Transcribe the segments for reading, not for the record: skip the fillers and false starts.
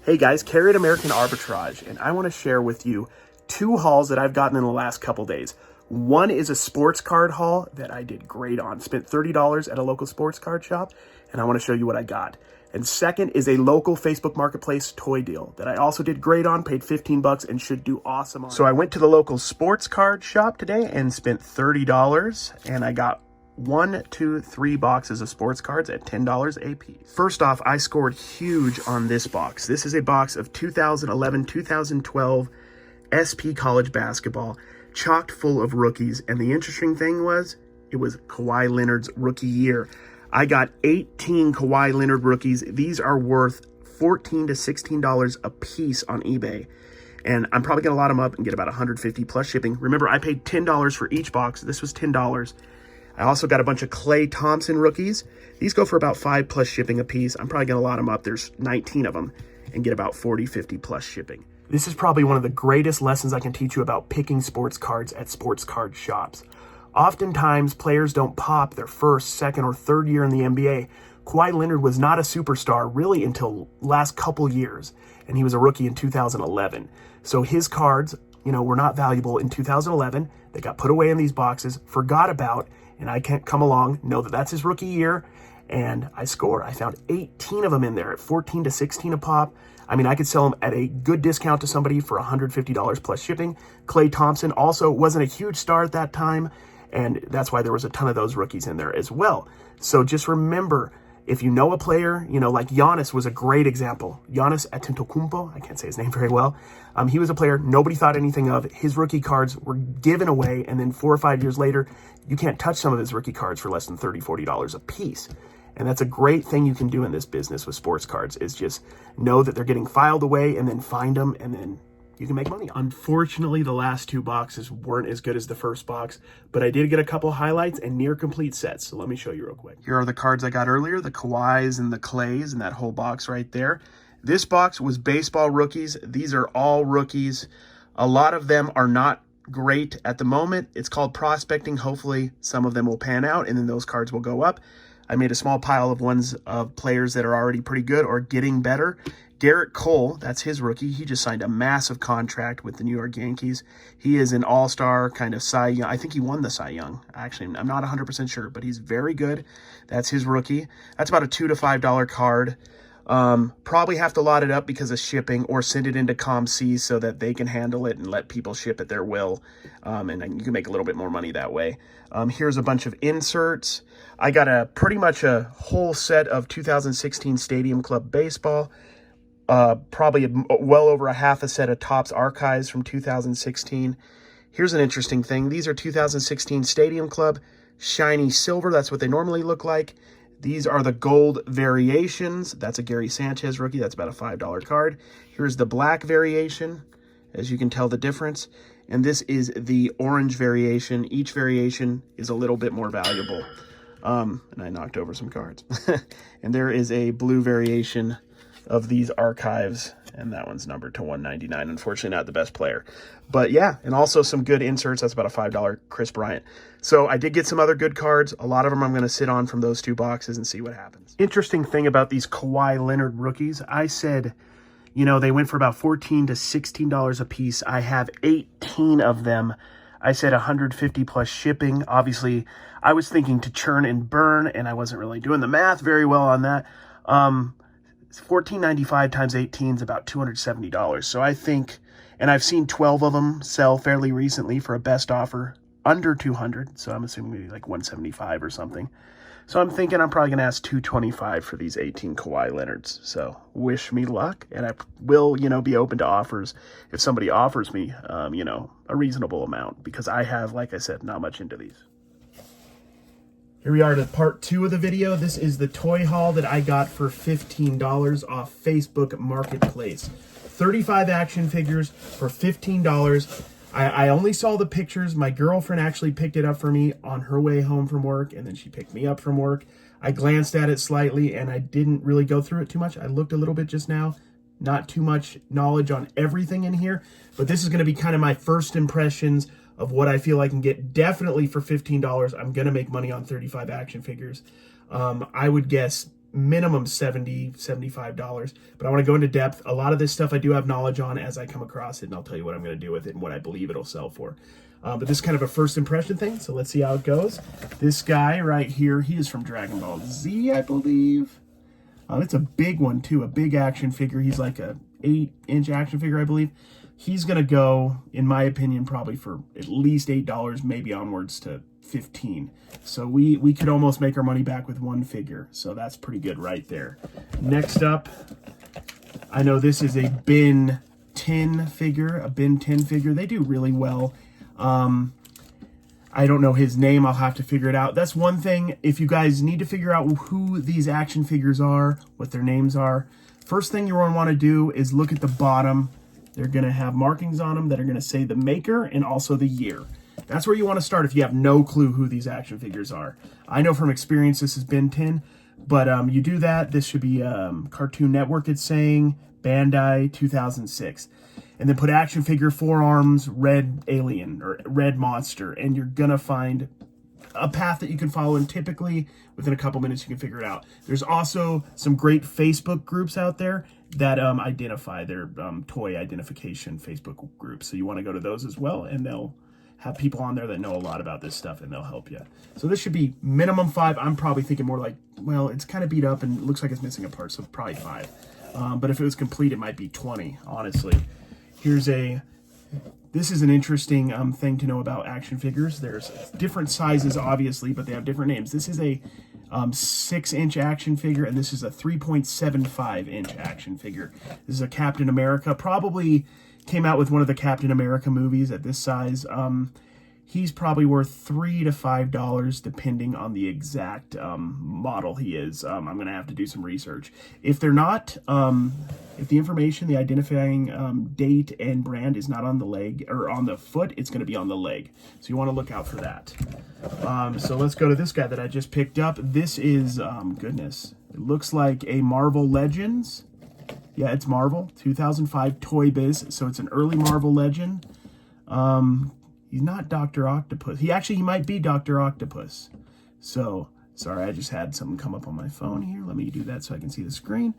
Hey guys, Carrie at American Arbitrage, and I want to share with you two hauls that I've gotten in the last couple days. One is a sports card haul that I did great on. Spent $30 at a local sports card shop, and I want to show you what I got. And second is a local Facebook Marketplace toy deal that I also did great on, paid 15 bucks and should do awesome on. So I went to the local sports card shop today and spent $30, and I got 3 boxes of sports cards at $10 a piece. First off, I scored huge on this box. This is a box of 2011-2012 SP College basketball, chocked full of rookies. And the interesting thing was, it was Kawhi Leonard's rookie year. I got 18 Kawhi Leonard rookies. These are worth $14 to $16 a piece on eBay. And I'm probably gonna lot them up and get about 150 plus shipping. Remember, I paid $10 for each box. This was $10. I also got a bunch of Klay Thompson rookies. These go for about 5 plus shipping a piece. I'm probably gonna lot them up. There's 19 of them and get about 40, 50 plus shipping. This is probably one of the greatest lessons I can teach you about picking sports cards at sports card shops. Oftentimes, players don't pop their first, second, or third year in the NBA. Kawhi Leonard was not a superstar really until last couple years, and he was a rookie in 2011. So his cards, were not valuable in 2011. They got put away in these boxes, forgot about, and I can't come along, know that that's his rookie year, and I scored. I found 18 of them in there at 14 to 16 a pop. I mean, I could sell them at a good discount to somebody for $150 plus shipping. Klay Thompson also wasn't a huge star at that time, and that's why there was a ton of those rookies in there as well. So just remember, if you know a player, like Giannis was a great example. Giannis Antetokounmpo, I can't say his name very well. He was a player nobody thought anything of. His rookie cards were given away, and then 4 or 5 years later, you can't touch some of his rookie cards for less than $30, $40 a piece. And that's a great thing you can do in this business with sports cards, is just know that they're getting filed away and then find them, and then you can make money. Unfortunately, the last 2 boxes weren't as good as the first box, but I did get a couple highlights and near complete sets. So let me show you real quick. Here are the cards I got earlier, the Kawhis and the Klays and that whole box right there. This box was baseball rookies. These are all rookies. A lot of them are not great at the moment. It's called prospecting. Hopefully some of them will pan out and then those cards will go up. I made a small pile of ones of players that are already pretty good or getting better. Garrett Cole, that's his rookie. He just signed a massive contract with the New York Yankees. He is an all-star kind of Cy Young. I think he won the Cy Young. Actually, I'm not 100% sure, but he's very good. That's his rookie. That's about a $2 to $5 card. Probably have to lot it up because of shipping or send it into ComC so that they can handle it and let people ship at their will. And you can make a little bit more money that way. Here's a bunch of inserts. I got pretty much a whole set of 2016 Stadium Club baseball. Probably well over a half a set of Topps archives from 2016. Here's an interesting thing. These are 2016 Stadium Club shiny silver. That's what they normally look like. These are the gold variations. That's a Gary Sanchez rookie. That's about a $5 card. Here's the black variation, as you can tell the difference. And this is the orange variation. Each variation is a little bit more valuable. And I knocked over some cards. And there is a blue variation of these archives, and that one's numbered to 199. Unfortunately, not the best player. But yeah, and also some good inserts. That's about a $5 Chris Bryant. So I did get some other good cards. A lot of them I'm going to sit on from those 2 boxes and see what happens. Interesting thing about these Kawhi Leonard rookies, I said, they went for about $14 to $16 a piece. I have 18 of them. I said 150 plus shipping. Obviously, I was thinking to churn and burn, and I wasn't really doing the math very well on that. $14.95 times 18 is about $270. So I think, and I've seen 12 of them sell fairly recently for a best offer under 200. So I'm assuming maybe like 175 or something. So I'm thinking I'm probably going to ask $225 for these 18 Kawhi Leonards. So wish me luck, and I will, be open to offers if somebody offers me, a reasonable amount, because I have, like I said, not much into these. Here we are to part 2 of the video. This is the toy haul that I got for $15 off Facebook Marketplace. 35 action figures for $15. I only saw the pictures. My girlfriend actually picked it up for me on her way home from work, and then she picked me up from work. I glanced at it slightly, and I didn't really go through it too much. I looked a little bit just now. Not too much knowledge on everything in here, but this is going to be kind of my first impressions of what I feel I can get. Definitely for $15, I'm going to make money on 35 action figures. I would guess minimum $70, $75, but I want to go into depth. A lot of this stuff I do have knowledge on as I come across it, and I'll tell you what I'm going to do with it and what I believe it'll sell for. But this is kind of a first impression thing, so let's see how it goes. This guy right here, he is from Dragon Ball Z, I believe. It's a big one too, a big action figure. He's like a 8-inch action figure, I believe. He's going to go, in my opinion, probably for at least $8, maybe onwards to $15. So we could almost make our money back with one figure. So that's pretty good right there. Next up, I know this is a bin 10 figure, They do really well. I don't know his name. I'll have to figure it out. That's one thing. If you guys need to figure out who these action figures are, what their names are, first thing you're going to want to do is look at the bottom. They're going to have markings on them that are going to say the maker and also the year. That's where you want to start if you have no clue who these action figures are. I know from experience this has been 10, but you do that. This should be Cartoon Network, it's saying, Bandai 2006. And then put action figure, forearms, red alien or red monster, and you're going to find a path that you can follow, and typically within a couple minutes you can figure it out. There's also some great Facebook groups out there that identify their toy identification Facebook groups. So you want to go to those as well, and they'll have people on there that know a lot about this stuff, and they'll help you. So this should be minimum 5. I'm probably thinking more like, well, it's kind of beat up and looks like it's missing a part, so probably 5. But if it was complete, it might be 20, honestly. This is an interesting thing to know about action figures. There's different sizes, obviously, but they have different names. This is a 6-inch action figure, and this is a 3.75-inch action figure. This is a Captain America. Probably came out with one of the Captain America movies at this size. He's probably worth $3 to $5 depending on the exact model he is. I'm going to have to do some research. If they're not, if the information, the identifying date and brand is not on the leg or on the foot, it's going to be on the leg. So you want to look out for that. So let's go to this guy that I just picked up. This is, goodness, it looks like a Marvel Legends. Yeah, it's Marvel, 2005 Toy Biz. So it's an early Marvel Legend. He's not Dr. Octopus. He might be Dr. Octopus. So, sorry, I just had something come up on my phone here. Let me do that so I can see the screen.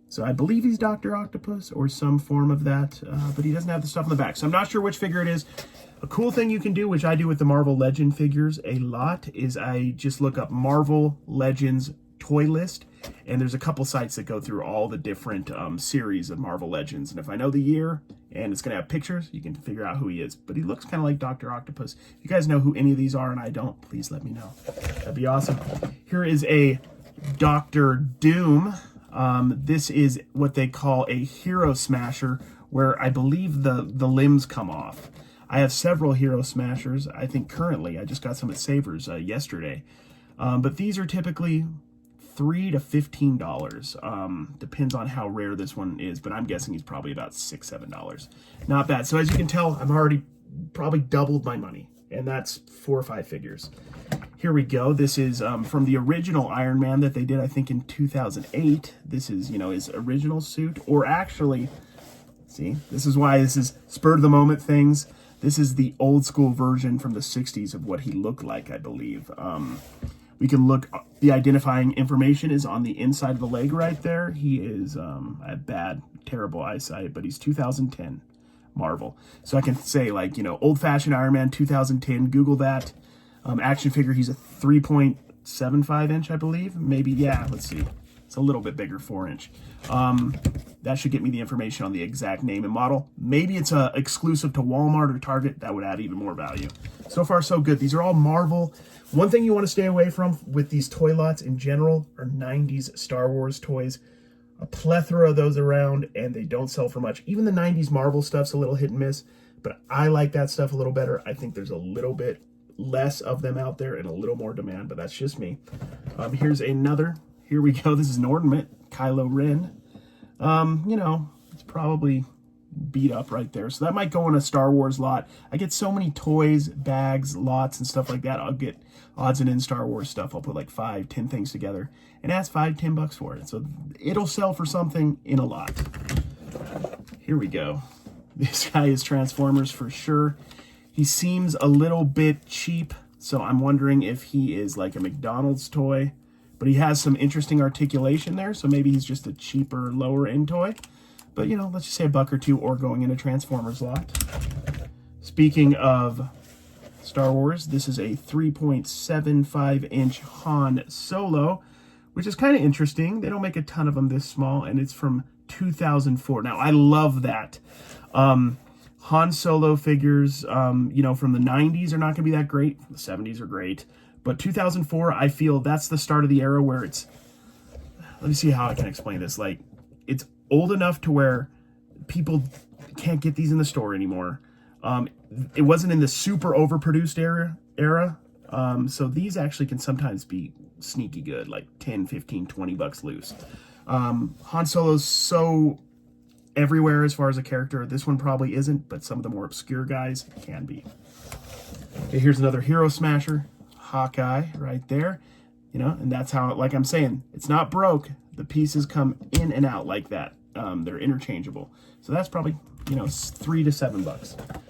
So I believe he's Dr. Octopus or some form of that, but he doesn't have the stuff in the back. So I'm not sure which figure it is. A cool thing you can do, which I do with the Marvel Legend figures a lot, is I just look up Marvel Legends toy list, and there's a couple sites that go through all the different series of Marvel Legends, and if I know the year and it's going to have pictures, you can figure out who he is. But he looks kind of like Dr. Octopus. If you guys know who any of these are and I don't, please let me know. That'd be awesome. Here is a Dr. Doom. This is what they call a Hero Smasher, where I believe the limbs come off. I have several Hero Smashers. I think currently I just got some at Savers yesterday. But these are typically $3 to $15. Depends on how rare this one is, but I'm guessing he's probably about $6, $7. Not bad. So as you can tell, I've already probably doubled my money, and that's 4 or 5 figures. Here we go. This is from the original Iron Man that they did, I think, in 2008. This is, his original suit, or actually, see, this is why this is spur of the moment things. This is the old school version from the 60s of what he looked like, I believe. We can look, the identifying information is on the inside of the leg right there. He is, I have bad, terrible eyesight, but he's 2010 Marvel. So I can say, like, old-fashioned Iron Man 2010, Google that. Action figure, he's a 3.75 inch, I believe. Maybe, yeah, let's see. It's a little bit bigger, 4 inch. That should get me the information on the exact name and model. Maybe it's exclusive to Walmart or Target. That would add even more value. So far, so good. These are all Marvel. One thing you want to stay away from with these toy lots in general are 90s Star Wars toys. A plethora of those around, and they don't sell for much. Even the 90s Marvel stuff's a little hit and miss, but I like that stuff a little better. I think there's a little bit less of them out there and a little more demand, but that's just me. Here's another. Here we go. This is an ornament, Kylo Ren. It's probably beat up right there. So that might go in a Star Wars lot. I get so many toys, bags, lots, and stuff like that. I'll get odds and ends Star Wars stuff. I'll put like 5, 10 things together and ask $5, $10 for it. So it'll sell for something in a lot. Here we go. This guy is Transformers for sure. He seems a little bit cheap, so I'm wondering if he is like a McDonald's toy. but he has some interesting articulation there, so maybe he's just a cheaper, lower-end toy. But, you know, let's just say $1 or $2 or going in a Transformers lot. Speaking of Star Wars, this is a 3.75-inch Han Solo, which is kind of interesting. They don't make a ton of them this small, and it's from 2004. Now, I love that. Han Solo figures, you know, from the 90s are not going to be that great. The 70s are great. But 2004, I feel that's the start of the era where it's... Let me see how I can explain this. Like, it's old enough to where people can't get these in the store anymore. It wasn't in the super overproduced era. So these actually can sometimes be sneaky good, like 10, 15, 20 bucks loose. Han Solo's so everywhere as far as a character. This one probably isn't, but some of the more obscure guys can be. Okay, here's another Hero Smasher, Hawkeye right there. You know, and that's how, like I'm saying, it's not broke. The pieces come in and out like that. They're interchangeable. So that's probably, you know, $3 to $7.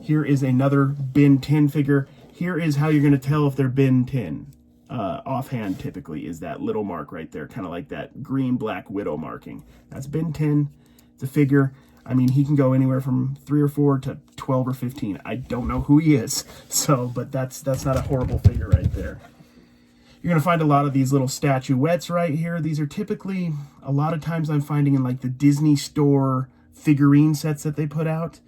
Here is another bin tin figure. Here is how you're going to tell if they're bin tin. Offhand, typically, is that little mark right there, kind of like that green-black widow marking. That's bin tin. It's a figure. I mean, he can go anywhere from 3 or 4 to 12 or 15. I don't know who he is, so, but that's not a horrible figure right there. You're going to find a lot of these little statuettes right here. These are typically, a lot of times I'm finding in like the Disney store figurine sets that they put out.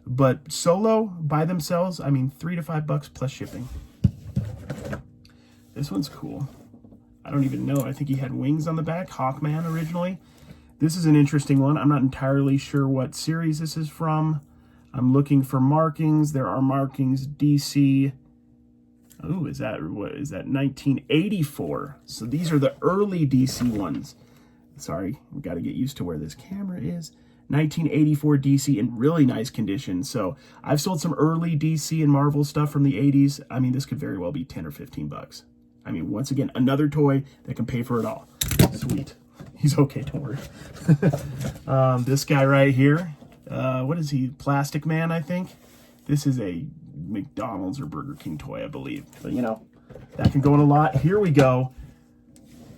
But solo, by themselves, I mean, $3 to $5 plus shipping. This one's cool. I don't even know. I think he had wings on the back. Hawkman originally. This is an interesting one. I'm not entirely sure what series this is from. I'm looking for markings. There are markings DC. Oh, is that 1984? So these are the early DC ones. Sorry, we got to get used to where this camera is. 1984 DC in really nice condition. So I've sold some early DC and Marvel stuff from the 80s. I mean, this could very well be 10 or 15 bucks. I mean, once again, another toy that can pay for it all. Sweet. He's okay, don't worry. This guy right here, what is he? Plastic Man, I think. This is a McDonald's or Burger King toy, I believe. But, you know, that can go in a lot. Here we go.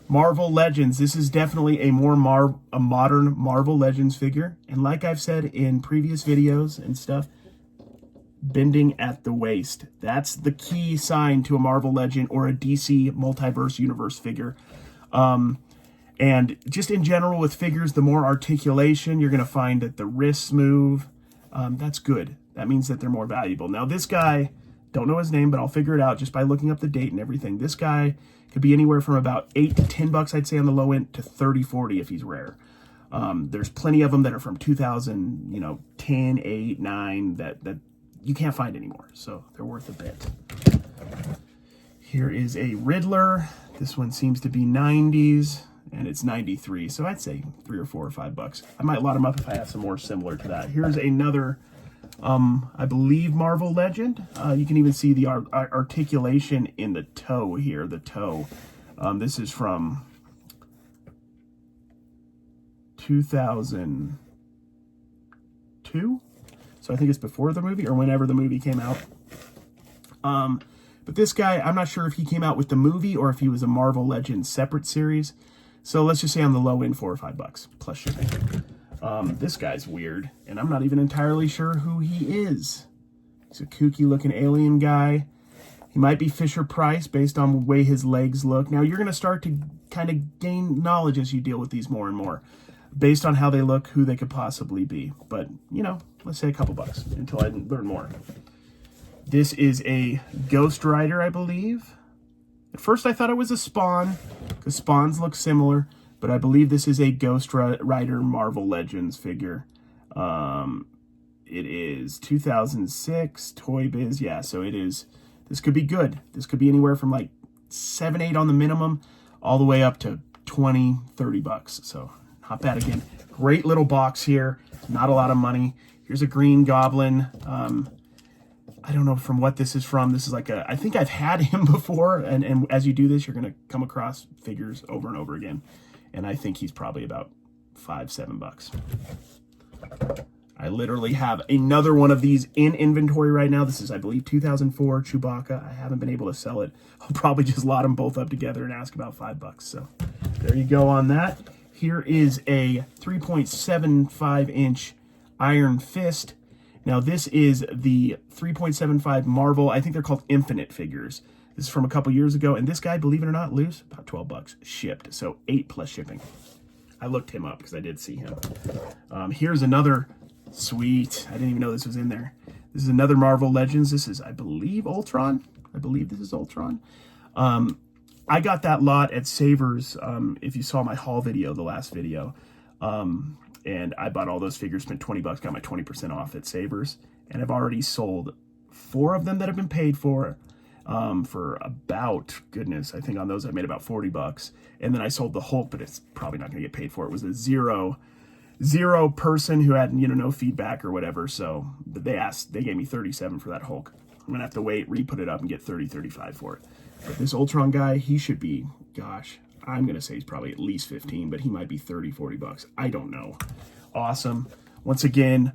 Marvel Legends. This is definitely a more modern Marvel Legends figure. And like I've said in previous videos and stuff, bending at the waist. That's the key sign to a Marvel Legend or a DC Multiverse Universe figure. And just in general with figures, the more articulation, you're going to find that the wrists move. That's good. That means that they're more valuable. Now this guy, don't know his name, but I'll figure it out just by looking up the date and everything. This guy could be anywhere from about $8 to $10, I'd say on the low end, to $30, $40 if he's rare. There's plenty of them that are from 2000, you know, 10, 8, 9 that you can't find anymore. So they're worth a bit. Here is a Riddler. This one seems to be 90s. And it's 93, so I'd say $3 or $4 or $5. I might lot them up if I have some more similar to that. Here's another, I believe, Marvel Legend. You can even see the articulation in the toe here, the toe. This is from 2002, so I think it's before the movie or whenever the movie came out. But this guy, I'm not sure if he came out with the movie or if he was a Marvel Legends separate series. So let's just say on the low end, $4 or $5 plus shipping. This guy's weird, and I'm not even entirely sure who he is. He's a kooky looking alien guy. He might be Fisher Price based on the way his legs look. Now you're going to start to kind of gain knowledge as you deal with these more and more, based on how they look, who they could possibly be. But, you know, let's say a couple bucks until I learn more. This is a Ghost Rider, I believe. At first I thought it was a Spawn, because Spawns look similar, but I believe this is a Ghost Rider Marvel Legends figure. It is 2006, Toy Biz, yeah, so it is, this could be good. This could be anywhere from like 7, 8 on the minimum, all the way up to 20, 30 bucks. So not bad again. Great little box here, not a lot of money. Here's a Green Goblin. I don't know from what this is from. This is like a, I think I've had him before, and as you do this, you're going to come across figures over and over again. And I think he's probably about $5, $7. I literally have another one of these in inventory right now. This is, I believe, 2004 Chewbacca. I haven't been able to sell it. I'll probably just lot them both up together and ask about $5. So there you go on that. Here is a 3.75-inch Iron Fist. Now this is the 3.75 Marvel. I think they're called Infinite figures. This is from a couple years ago. And this guy, believe it or not, loose, about $12 shipped. So $8 plus shipping. I looked him up because I did see him. Here's another sweet. I didn't even know this was in there. This is another Marvel Legends. This is, I believe, Ultron. I believe this is Ultron. I got that lot at Savers. If you saw my haul video, the last video, and I bought all those figures, spent $20, got my 20% off at Savers, and I've already sold 4 of them that have been paid for about, goodness, I think on those I made about $40, and then I sold the Hulk, but it's probably not going to get paid for. It was a zero person who had, you know, no feedback or whatever. So they gave me 37 for that Hulk. I'm gonna have to wait, re-put it up, and get 35 for it. But this Ultron guy, he should be, gosh, I'm gonna say he's probably at least 15, but he might be 30-40 bucks. I don't know. Awesome. Once again,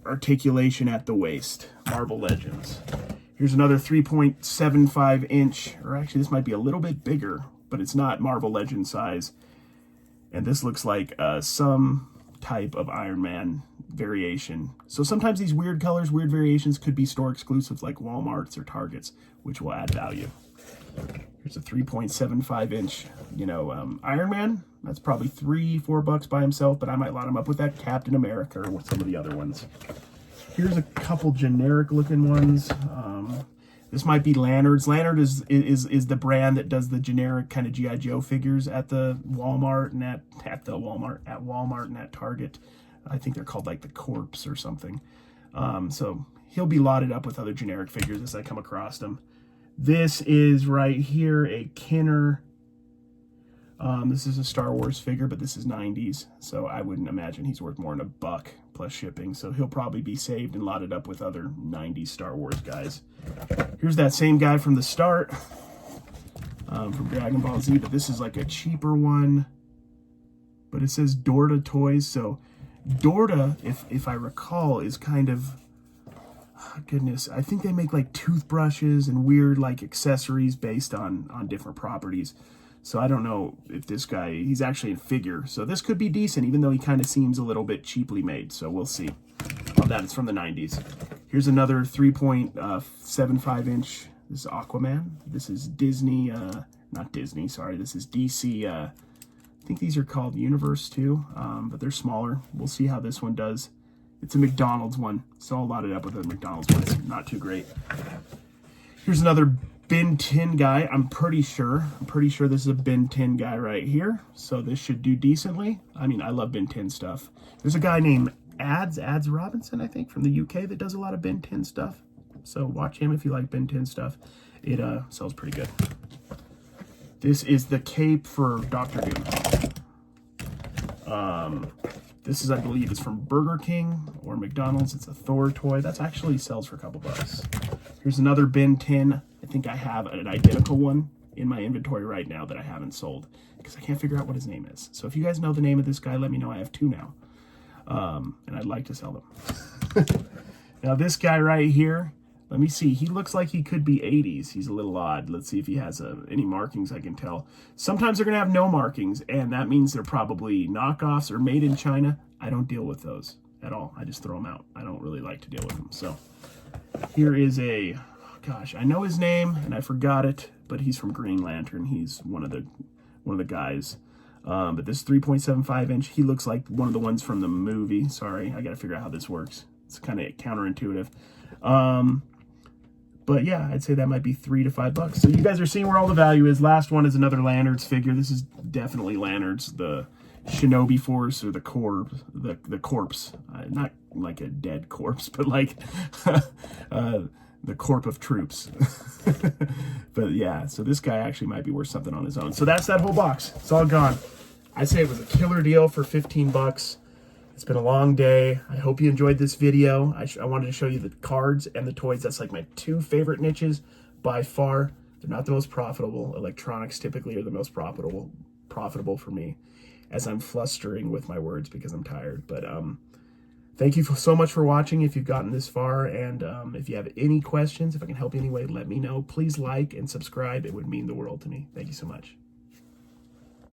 articulation at the waist. Marvel Legends. Here's another 3.75 inch, or actually this might be a little bit bigger, but it's not Marvel Legend size. And this looks like some type of Iron Man variation. So sometimes these weird colors, weird variations could be store exclusives like Walmart's or Target's, which will add value. Here's a 3.75 inch, Iron Man. That's probably $3-4 bucks by himself, but I might lot him up with that Captain America or with some of the other ones. Here's a couple generic looking ones. This might be Lannard's. Lannard is the brand that does the generic kind of G.I. Joe figures at the Walmart and at Walmart and at Target. I think they're called like the Corpse or something. So he'll be lotted up with other generic figures as I come across them. This is right here a Kenner. This is a Star Wars figure, but this is 90s, so I wouldn't imagine he's worth more than $1 plus shipping. So he'll probably be saved and lotted up with other 90s Star Wars guys. Here's that same guy from the start, from Dragon Ball Z, but this is like a cheaper one. But it says Dorta Toys, so Dorta, if I recall, is kind of, goodness, I think they make like toothbrushes and weird like accessories based on different properties. So I don't know if this guy, he's actually in figure. So this could be decent, even though he kind of seems a little bit cheaply made. So we'll see. Oh, that is from the 90s. Here's another 3.75 inch. This is Aquaman. This is Disney, not Disney, sorry. This is DC. I think these are called Universe too, but they're smaller. We'll see how this one does. It's a McDonald's one. It's all lotted up with a McDonald's one. It's not too great. Here's another Ben 10 guy. I'm pretty sure this is a Ben 10 guy right here. So this should do decently. I mean, I love Ben 10 stuff. There's a guy named Ads Robinson, I think, from the UK that does a lot of Ben 10 stuff. So watch him if you like Ben 10 stuff. It sells pretty good. This is the cape for Dr. Doom. This is, I believe, it's from Burger King or McDonald's. It's a Thor toy. That's actually sells for a couple bucks. Here's another Ben 10. I think I have an identical one in my inventory right now that I haven't sold because I can't figure out what his name is. So if you guys know the name of this guy, let me know. I have 2 now. And I'd like to sell them. Now this guy right here, let me see. He looks like he could be 80s. He's a little odd. Let's see if he has any markings I can tell. Sometimes they're going to have no markings, and that means they're probably knockoffs or made in China. I don't deal with those at all. I just throw them out. I don't really like to deal with them. So here is a, gosh, I know his name, and I forgot it, but he's from Green Lantern. He's one of the guys. But this 3.75 inch, he looks like one of the ones from the movie. Sorry, I got to figure out how this works. It's kind of counterintuitive. But yeah, I'd say that might be $3 to $5. So you guys are seeing where all the value is. Last one is another Lannard's figure. This is definitely Lannard's, the Shinobi Force or the Corpse, the corpse. Not like a dead corpse, but like the corp of troops. But yeah, so this guy actually might be worth something on his own. So that's that whole box. It's all gone. I'd say it was a killer deal for 15 bucks. It's been a long day. I hope you enjoyed this video. I wanted to show you the cards and the toys. That's like my 2 favorite niches by far. They're not the most profitable. Electronics typically are the most profitable for me, as I'm flustering with my words because I'm tired. But Thank you so much for watching if you've gotten this far. And if you have any questions, if I can help you any way, let me know. Please like and subscribe. It would mean the world to me. Thank you so much.